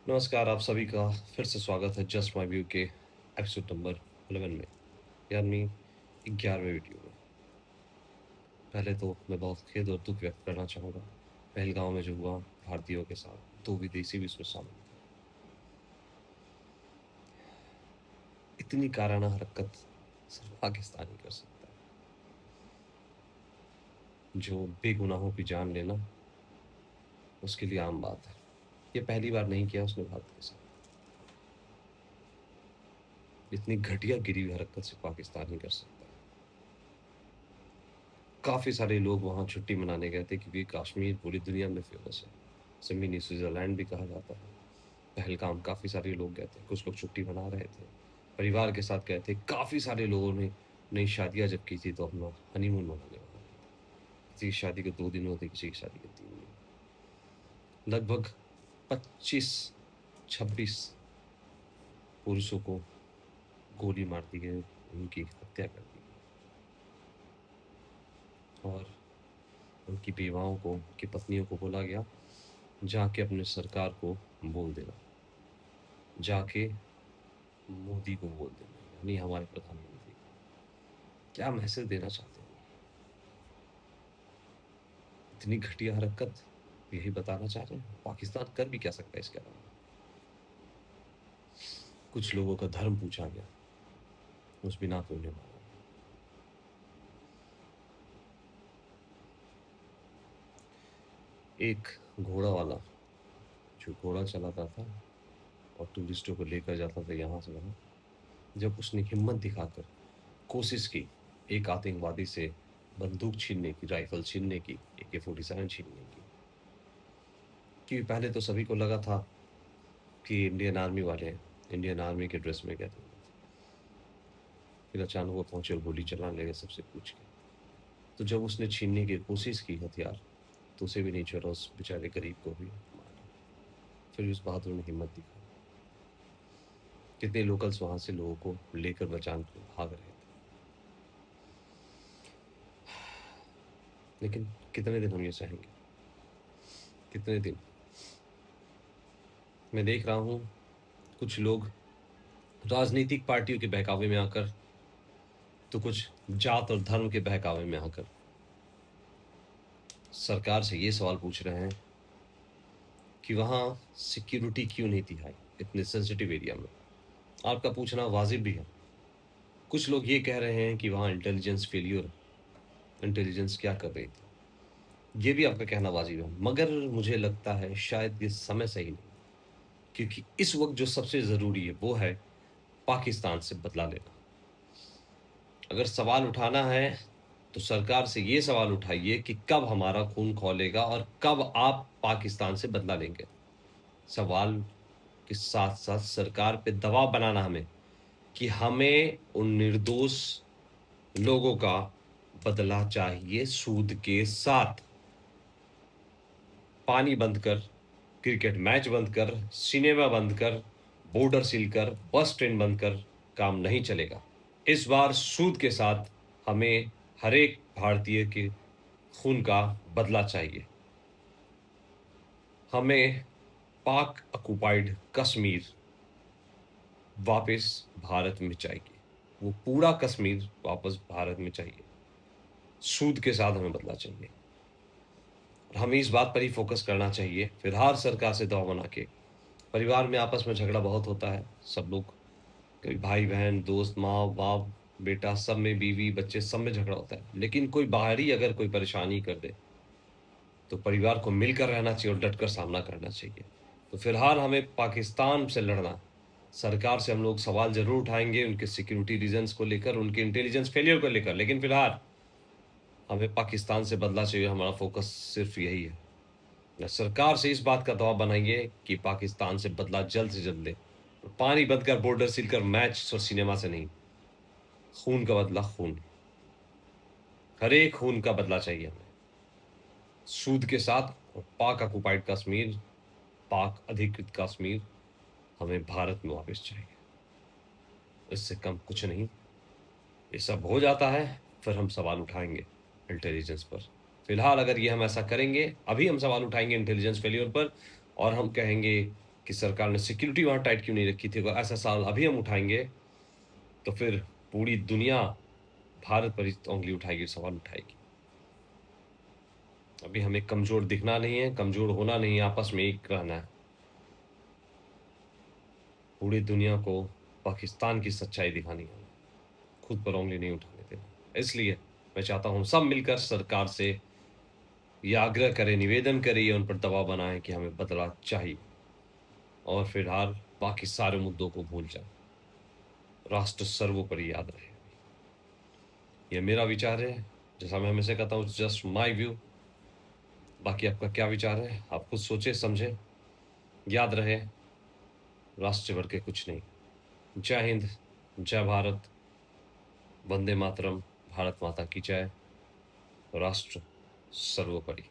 नमस्कार, आप सभी का फिर से स्वागत है जस्ट माय व्यू के एपिसोड नंबर 11 में, यानी 11वें वीडियो में। पहले तो मैं बहुत खेद और दुःख व्यक्त करना चाहूँगा, पहलगाँव में जो हुआ भारतीयों के साथ, 2 विदेशी भी इसमें शामिल थे। इतनी काराना हरकत सिर्फ़ पाकिस्तान ही कर सकता है, जो बेगुनाहों की जान लेना, उसके लिए आम बात है। ये पहली बार नहीं किया उसने भारत के साथ। इतनी घटिया गिरी हुई हरकत सिर्फ़ पाकिस्तान ही कर सकता है। काफ़ी सारे लोग वहाँ छुट्टी मनाने गए थे क्योंकि कश्मीर पूरी दुनिया में फ़ेमस है। इसे मिनी स्विट्ज़रलैंड भी कहा जाता है। पहलगाम काफ़ी सारे लोग गए थे, कुछ लोग छुट्टी मना रहे थे, परिवार के साथ गए थे। काफ़ी सारे लोगों ने नई शादियाँ जब की थी तो अपना हनीमून मनाने वहाँ गए थे। किसी की शादी के 2 दिन होते, किसी की शादी के 3 दिन। लगभग 25-26 पुरुषों को गोली मार दी गई, उनकी हत्या कर दी गई और उनकी बेवाओं को, उनकी पत्नियों को बोला गया, जाके अपने सरकार को बोल देना, जाके मोदी को बोल देना, यानी हमारे प्रधानमंत्री को। क्या मैसेज देना चाहते हैं? इतनी घटिया हरकत, यही बताना चाह रहे हैं? पाकिस्तान कर भी क्या सकता है इसके अलावा? कुछ लोगों का धर्म पूछा गया, उस बिना पे उन्हें मारा गया। एक घोड़ा वाला जो घोड़ा चलाता था और टूरिस्टों को लेकर जाता था यहाँ से वहाँ, जब उसने हिम्मत दिखाकर कोशिश की एक आतंकवादी से बंदूक छीनने की, राइफल छीनने की, AK-47 छीनने की, क्योंकि पहले तो सभी को लगा था कि इंडियन आर्मी वाले हैं, इंडियन आर्मी के ड्रेस में गए थे। फिर अचानक वो पहुंचे और गोली चलाने लगे सबसे पूछ के। तो जब उसने छीनने की कोशिश की हथियार, तो उसे भी नहीं छोड़ा, उस बेचारे गरीब को भी मारा। फिर उस बहादुर ने हिम्मत दिखाई। कितने लोकल्स वहां से लोगों को लेकर बचाने के भाग रहे थे। लेकिन कितने दिन हम ये सहेंगे? कितने दिन? मैं देख रहा हूँ कुछ लोग राजनीतिक पार्टियों के बहकावे में आकर, तो कुछ जात और धर्म के बहकावे में आकर सरकार से ये सवाल पूछ रहे हैं कि वहाँ सिक्योरिटी क्यों नहीं थी हाई, इतने सेंसिटिव एरिया में। आपका पूछना वाजिब भी है। कुछ लोग ये कह रहे हैं कि वहाँ इंटेलिजेंस फेल्योर, इंटेलिजेंस क्या कर रही थी। ये भी आपका कहना वाजिब है, मगर मुझे लगता है शायद ये समय सही नहीं, क्योंकि इस वक़्त जो सबसे ज़रूरी है वो है पाकिस्तान से बदला लेना। अगर सवाल उठाना है, तो सरकार से ये सवाल उठाइए कि कब हमारा खून खौलेगा और कब आप पाकिस्तान से बदला लेंगे? सवाल के साथ-साथ सरकार पे दबाव बनाना हमें, कि हमें उन निर्दोष लोगों का बदला चाहिए सूद के साथ। पानी बंद कर, क्रिकेट मैच बंद कर, सिनेमा बंद कर, बॉर्डर सील कर, बस ट्रेन बंद कर, काम नहीं चलेगा। इस बार सूद के साथ हमें हर एक भारतीय के खून का बदला चाहिए। हमें पाक ऑक्युपाइड कश्मीर वापस भारत में चाहिए। वो पूरा कश्मीर वापस भारत में चाहिए। सूद के साथ हमें बदला चाहिए। और हमें इस बात पर ही फ़ोकस करना चाहिए, फिलहाल सरकार से दबाव बना के। परिवार में आपस में झगड़ा बहुत होता है, सब लोग, कई भाई-बहन, दोस्त, माँ-बाप, बेटा, सब में, बीवी, बच्चे, सब में झगड़ा होता है। लेकिन कोई बाहरी अगर कोई परेशानी कर दे, तो परिवार को मिलकर रहना चाहिए और डटकर सामना करना चाहिए। तो फिलहाल हमें पाकिस्तान से लड़ना है। सरकार से हम लोग सवाल ज़रूर उठाएँगे उनके सिक्योरिटी रीज़न्स को लेकर, उनके इंटेलिजेंस फेलियर को लेकर, लेकिन फिलहाल हमें पाकिस्तान से बदला चाहिए, हमारा फ़ोकस सिर्फ़ यही है। या सरकार से इस बात का दबाव बनाइए कि पाकिस्तान से बदला जल्द से जल्द ले। पानी बंद कर, बॉर्डर सील कर, मैच और सिनेमा से नहीं, खून का बदला खून। हर एक खून का बदला चाहिए हमें। सूद के साथ, और पाक ऑक्युपाइड कश्मीर, पाक अधिकृत कश्मीर हमें भारत में वापस चाहिए। इससे कम कुछ नहीं। ये सब हो जाता है, फिर हम सवाल उठाएँगे इंटेलिजेंस पर। फिलहाल अगर ये हम ऐसा करेंगे, अभी हम सवाल उठाएँगे इंटेलिजेंस फेल्योर पर और हम कहेंगे कि सरकार ने सिक्योरिटी वहाँ टाइट क्यों नहीं रखी थी? अगर ऐसा सवाल अभी हम उठाएँगे, तो फिर पूरी दुनिया भारत पर ही उँगली उठाएगी, सवाल उठाएगी। अभी हमें कमज़ोर दिखना नहीं है, कमज़ोर होना नहीं है, आपस में एक रहना है। पूरी दुनिया को पाकिस्तान की सच्चाई दिखानी है, खुद पर उँगली नहीं उठाने देना। इसलिए मैं चाहता हूँ हम सब मिलकर सरकार से ये आग्रह करें, निवेदन करें या उन पर दबाव बनाएँ कि हमें बदलाव चाहिए और फिलहाल बाकी सारे मुद्दों को भूल जाएँ। राष्ट्र सर्वोपरि याद रहे। ये मेरा विचार है, जैसा मैं हमेशा कहता हूँ जस्ट माय व्यू। बाकी आपका क्या विचार है? आप खुद सोचें, समझें। याद रहे, राष्ट्र से बढ़ के कुछ नहीं। जय हिंद, जय भारत, वंदे मातरम, भारत माता की जय, राष्ट्र सर्वोपरि।